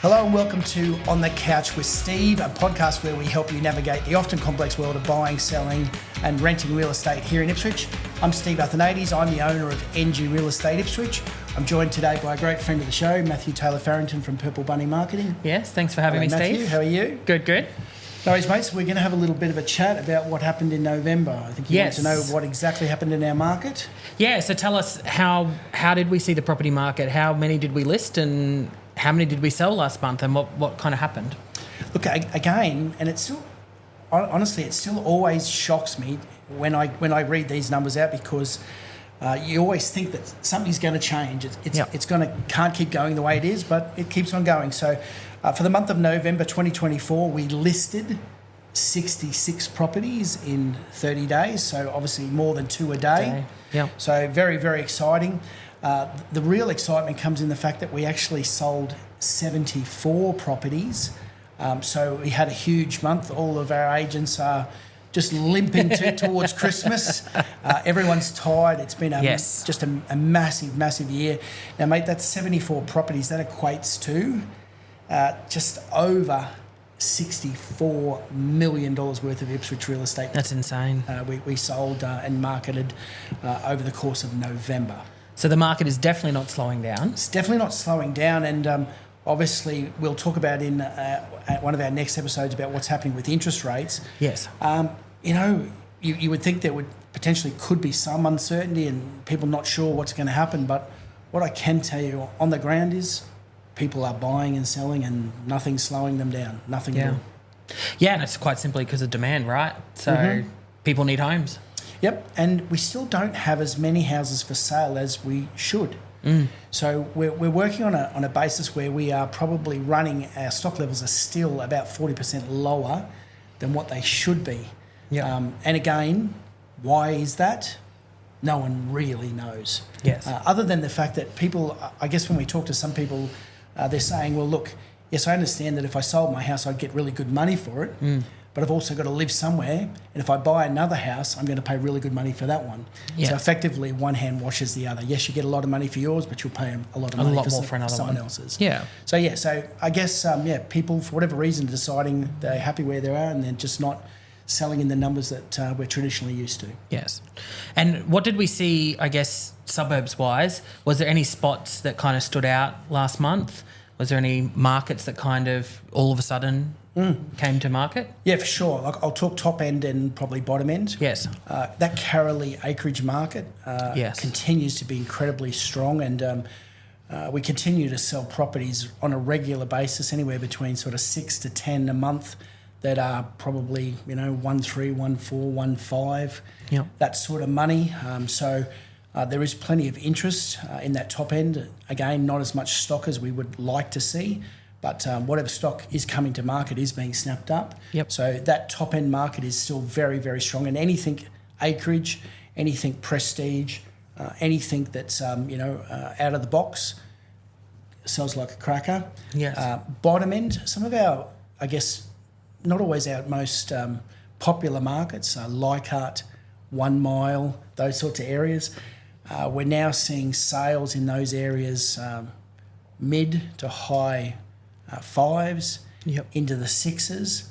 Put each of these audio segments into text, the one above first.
Hello and welcome to On the Couch with Steve, a podcast where we help you navigate the often complex world of buying, selling and renting real estate here in Ipswich. I'm Steve Athanates. I'm the owner of NG Real Estate Ipswich. I'm joined today by a great friend of the show, Matthew Taylor-Farrington from Purple Bunny Marketing. Yes, thanks for having me, Matthew, Steve. how are you? Good. No worries, mate. So we're going to have a little bit of a chat about what happened in November. I think you want to know what exactly happened in our market. Yeah, so tell us how did we see the property market? How many did we list and how many did we sell last month, and what kind of happened? Look, again, and it's still, honestly, it still always shocks me when I read these numbers out, because you always think that something's going to change. It's can't keep going the way it is, but it keeps on going. So for the month of November 2024, we listed 66 properties in 30 days. So obviously more than 2 a day. Yeah. So very, very exciting. The real excitement comes in the fact that we actually sold 74 properties. So we had a huge month. All of our agents are just limping towards Christmas. Everyone's tired. It's been just a massive, massive year. Now, mate, that's 74 properties. That equates to just over $64 million worth of Ipswich real estate. That's insane. We sold and marketed over the course of November. So the market is definitely not slowing down. It's definitely not slowing down, and obviously we'll talk about in one of our next episodes about what's happening with interest rates. Yes. You would think there could be some uncertainty and people not sure what's going to happen, but what I can tell you on the ground is people are buying and selling and nothing's slowing them down, nothing at all. Yeah, and it's quite simply because of demand, right? So people need homes. Yep, and we still don't have as many houses for sale as we should. So we're working on a basis where we are probably running, our stock levels are still about 40% lower than what they should be. Yeah. And again, why is that? No one really knows. Yes. Other than the fact that people, I guess when we talk to some people, they're saying, well, look, yes, I understand that if I sold my house, I'd get really good money for it. But I've also got to live somewhere, and if I buy another house, I'm going to pay really good money for that one. Yeah. So effectively, one hand washes the other. Yes, you get a lot of money for yours, but you'll pay a lot of money for someone else's. Yeah. So I guess people for whatever reason are deciding they're happy where they are, and they're just not selling in the numbers that we're traditionally used to. Yes. And what did we see? I guess suburbs-wise, was there any spots that kind of stood out last month? Was there any markets that kind of all of a sudden came to market? Yeah, for sure. Like, I'll talk top end and probably bottom end. Yes. That Carolee acreage market continues to be incredibly strong, and we continue to sell properties on a regular basis, anywhere between sort of 6 to 10 a month, that are probably 1.3, 1.4, 1.5, that sort of money. So there is plenty of interest in that top end. Again, not as much stock as we would like to see, but whatever stock is coming to market is being snapped up. Yep. So that top end market is still very, very strong. And anything acreage, anything prestige, anything that's out of the box sells like a cracker. Yes. Bottom end, some of our, I guess, not always our most popular markets, Leichhardt, 1 Mile, those sorts of areas. We're now seeing sales in those areas mid to high 5s into the 6s.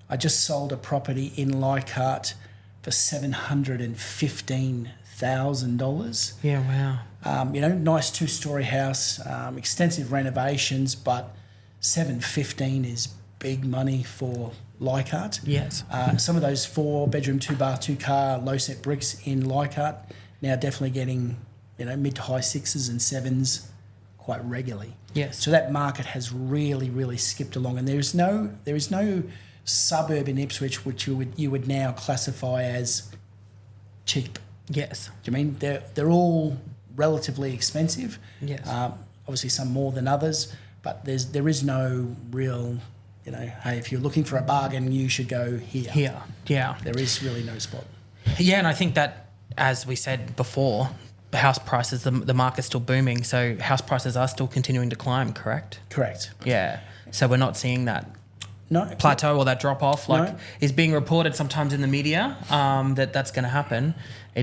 I just sold a property in Leichhardt for $715,000. Yeah, wow. Nice 2-story house, extensive renovations, but $715 is big money for Leichhardt. Yes. Some of those 4-bedroom, 2-bath, 2-car, low-set bricks in Leichhardt now definitely getting, mid to high 6s and 7s quite regularly. Yes. So that market has really, really skipped along, and there is no suburb in Ipswich which you would now classify as cheap. Yes. Do you mean they're all relatively expensive? Yes. Obviously some more than others, but there is no real, hey, if you're looking for a bargain, you should go here. Here. Yeah. There is really no spot. Yeah, and I think that, as we said before, the house prices, the market's still booming, so house prices are still continuing to climb, correct? Correct. Yeah. So we're not seeing that plateau or that drop off is being reported sometimes in the media that's going to happen.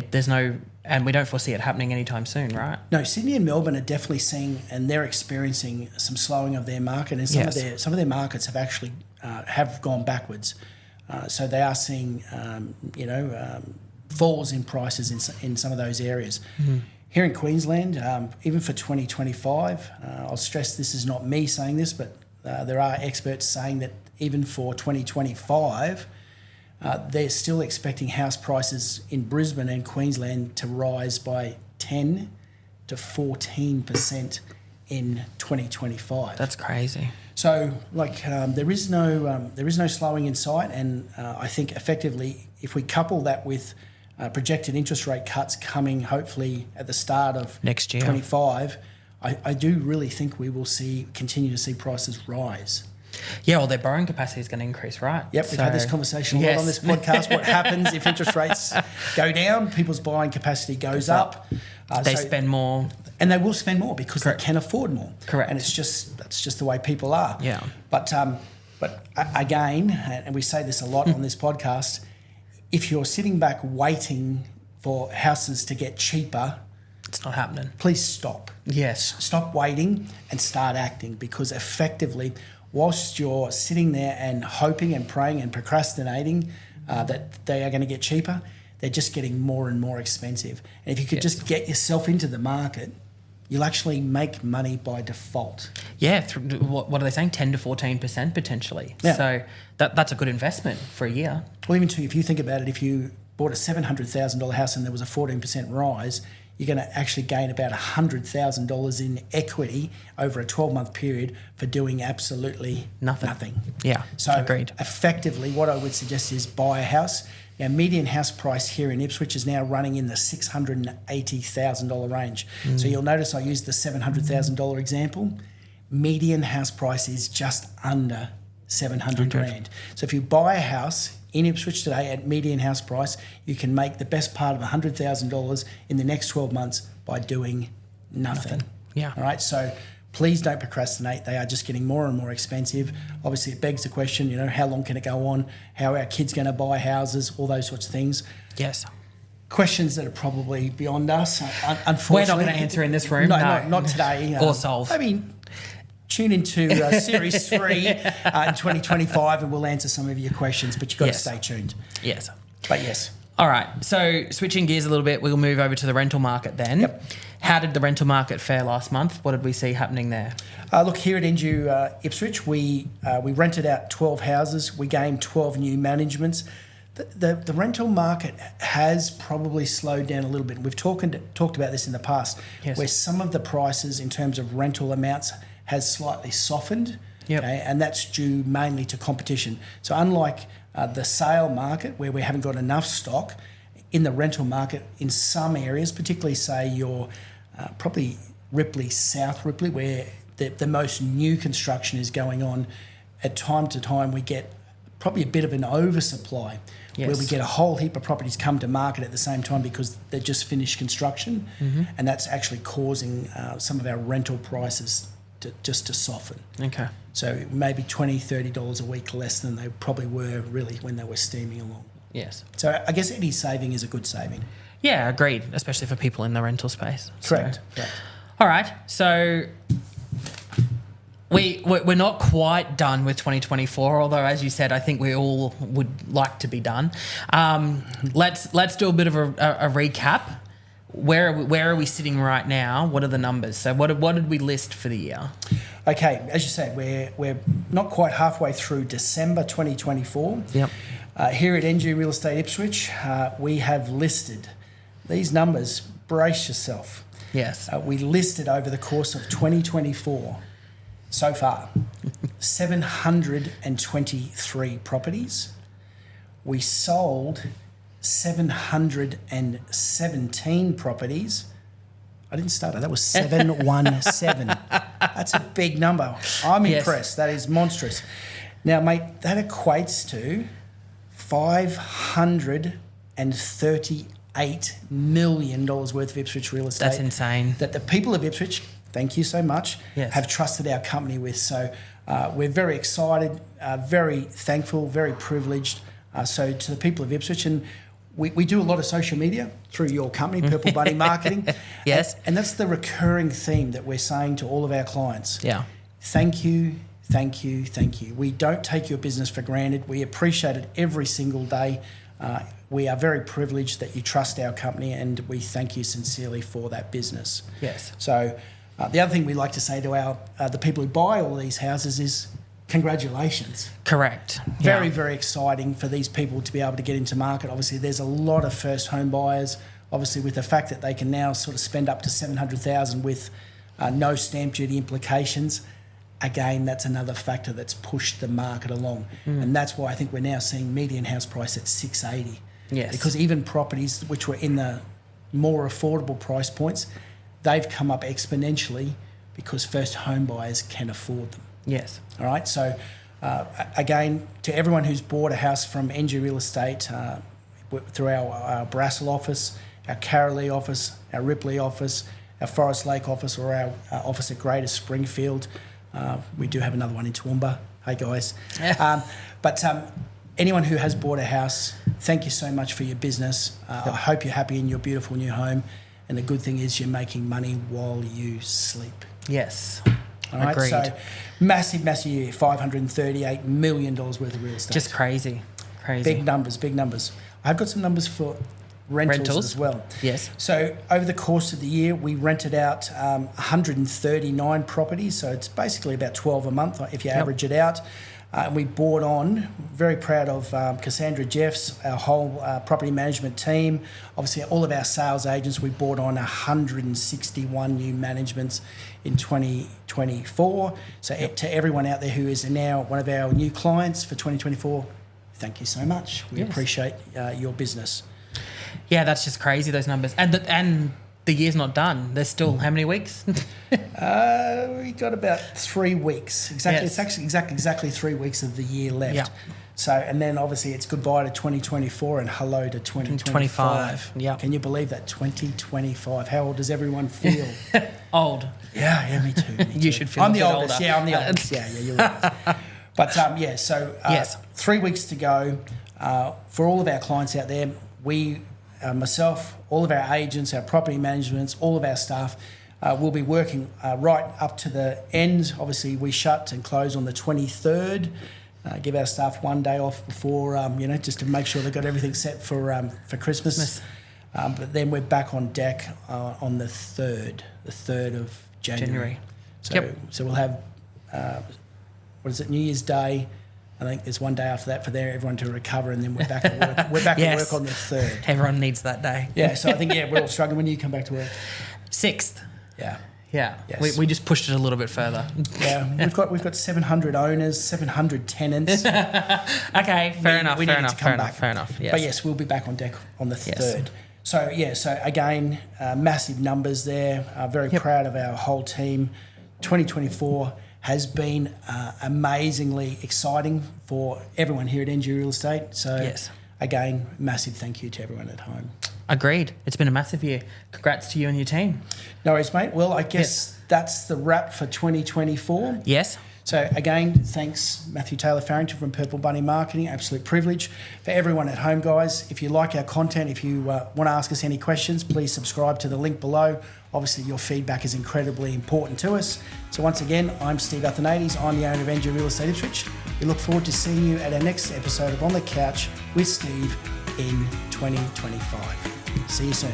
There's no And we don't foresee it happening anytime soon, right? No, Sydney and Melbourne are definitely seeing, and they're experiencing some slowing of their market, and some of their markets have actually have gone backwards. So they are seeing, falls in prices in some of those areas. Mm-hmm. Here in Queensland, even for 2025, I'll stress this is not me saying this, but there are experts saying that even for 2025, they're still expecting house prices in Brisbane and Queensland to rise by 10 to 14% in 2025. That's crazy. So, there is no slowing in sight, and I think effectively, if we couple that with projected interest rate cuts coming hopefully at the start of next year, 25, I do really think we will continue to see prices rise. Yeah, well, their borrowing capacity is going to increase, right? Yep, we've had this conversation a lot on this podcast. What happens if interest rates go down? People's buying capacity goes up. They spend more. And they will spend more because they can afford more. Correct. And that's just the way people are. Yeah. But again, and we say this a lot on this podcast, if you're sitting back waiting for houses to get cheaper, it's not happening. Please stop. Yes. Stop waiting and start acting, because effectively, whilst you're sitting there and hoping and praying and procrastinating that they are going to get cheaper, they're just getting more and more expensive. And if you could just get yourself into the market, you'll actually make money by default. Yeah, what are they saying? 10 to 14% potentially. Yeah. So that's a good investment for a year. Well, even too, if you think about it, if you bought a $700,000 house and there was a 14% rise, you're going to actually gain about $100,000 in equity over a 12-month period for doing absolutely nothing. Yeah, so agreed. Effectively, what I would suggest is buy a house. Now, median house price here in Ipswich is now running in the $680,000 range. So you'll notice I used the $700,000 example. Median house price is just under $700,000. So if you buy a house in Ipswich today at median house price, you can make the best part of $100,000 in the next 12 months by doing nothing. Yeah. All right. So please don't procrastinate. They are just getting more and more expensive. Obviously, it begs the question, how long can it go on? How are our kids going to buy houses? All those sorts of things. Yes. Questions that are probably beyond us. Unfortunately, we're not going to answer in this room. No, not today. Or solve. I mean, tune into Series 3 in 2025 and we'll answer some of your questions, but you've got to stay tuned. Yes. But yes. All right. So switching gears a little bit, we'll move over to the rental market then. Yep. How did the rental market fare last month? What did we see happening there? Look, here at NGU Ipswich, we rented out 12 houses. We gained 12 new managements. The rental market has probably slowed down a little bit. We've talked about this in the past, where some of the prices in terms of rental amounts has slightly softened, and that's due mainly to competition. So unlike the sale market, where we haven't got enough stock, in the rental market, in some areas, particularly say your probably Ripley, South Ripley, where the most new construction is going on, at time to time we get probably a bit of an oversupply, where we get a whole heap of properties come to market at the same time because they've just finished construction, and that's actually causing some of our rental prices to soften. Okay. So maybe $20, $30 a week less than they probably were really when they were steaming along. Yes. So I guess any saving is a good saving. Yeah, agreed, especially for people in the rental space. Correct. All right. So we're not quite done with 2024, although, as you said, I think we all would like to be done. Let's do a bit of a recap. Where are we sitting right now? What are the numbers? So what did we list for the year? Okay, as you said, we're not quite halfway through December 2024. Yep. Here at NG Real Estate Ipswich, we have listed these numbers. Brace yourself. Yes. We listed over the course of 2024 so far 723 properties. We sold 717 properties. I didn't start it. That was 717. That's a big number. I'm impressed. That is monstrous. Now, mate, that equates to $538 million worth of Ipswich real estate. That's insane. That the people of Ipswich, thank you so much, have trusted our company with. So we're very excited, very thankful, very privileged. So to the people of Ipswich, and we do a lot of social media through your company, Purple Bunny Marketing. Yes. And that's the recurring theme that we're saying to all of our clients. Yeah. Thank you, thank you, thank you. We don't take your business for granted. We appreciate it every single day. We are very privileged that you trust our company, and we thank you sincerely for that business. Yes. So the other thing we like to say to our the people who buy all these houses is congratulations. Correct. Very, very exciting for these people to be able to get into market. Obviously, there's a lot of first home buyers. Obviously, with the fact that they can now sort of spend up to $700,000 with no stamp duty implications. Again, that's another factor that's pushed the market along. And that's why I think we're now seeing median house price at $680,000. Yes. Because even properties which were in the more affordable price points, they've come up exponentially because first home buyers can afford them. Yes. All right. So, again, to everyone who's bought a house from NG Real Estate through our Brassel office, our Carolee office, our Ripley office, our Forest Lake office, or our office at Greater Springfield, we do have another one in Toowoomba. Hey, guys. But anyone who has bought a house, thank you so much for your business. I hope you're happy in your beautiful new home. And the good thing is you're making money while you sleep. Yes. All right. Agreed. So massive year, $538 million worth of real estate. Just crazy. Big numbers. I've got some numbers for rentals as well. Yes. So over the course of the year, we rented out 139 properties. So it's basically about 12 a month if you average it out. We brought on, very proud of Cassandra Jeffs, our whole property management team. Obviously, all of our sales agents, we brought on 161 new managements in 2024. So to everyone out there who is now one of our new clients for 2024, thank you so much. We appreciate your business. Yeah, that's just crazy, those numbers. And the year's not done. There's still how many weeks? We got about 3 weeks. Exactly. Yes. It's actually exactly 3 weeks of the year left. Yeah. So, and then obviously it's goodbye to 2024 and hello to 2025. Yeah. Can you believe that? 2025. How old does everyone feel? Old. Yeah, me too. You should feel I'm a the bit oldest. older. Yeah, I'm the oldest. Yeah, you're right. But so Yes. 3 weeks to go. For all of our clients out there, we, myself, all of our agents, our property managements, all of our staff will be working right up to the end. Obviously, we shut and close on the 23rd. Give our staff 1 day off before, just to make sure they've got everything set for Christmas. But then we're back on deck on the 3rd of January. So we'll have, New Year's Day. I think there's 1 day after that for everyone to recover, and then we're back at work. We're back at work on the 3rd. Everyone needs that day. Yeah, so I think, we're all struggling. When you come back to work? 6th. Yeah. Yeah. Yes. We just pushed it a little bit further. Yeah, we've got 700 owners, 700 tenants. Okay, fair enough. Yes. But yes, we'll be back on deck on the 3rd. So again, massive numbers there. Very proud of our whole team. 2024 has been amazingly exciting for everyone here at NG Real Estate. So again, massive thank you to everyone at home. Agreed. It's been a massive year. Congrats to you and your team. No worries, mate. Well, I guess that's the wrap for 2024. Yes. So again, thanks Matthew Taylor-Farrington from Purple Bunny Marketing. Absolute privilege. For everyone at home, guys, if you like our content, if you want to ask us any questions, please subscribe to the link below. Obviously, your feedback is incredibly important to us. So once again, I'm Steve Athanates. I'm the owner of NG Real Estate Ipswich. We look forward to seeing you at our next episode of On the Couch with Steve in 2025. See you soon.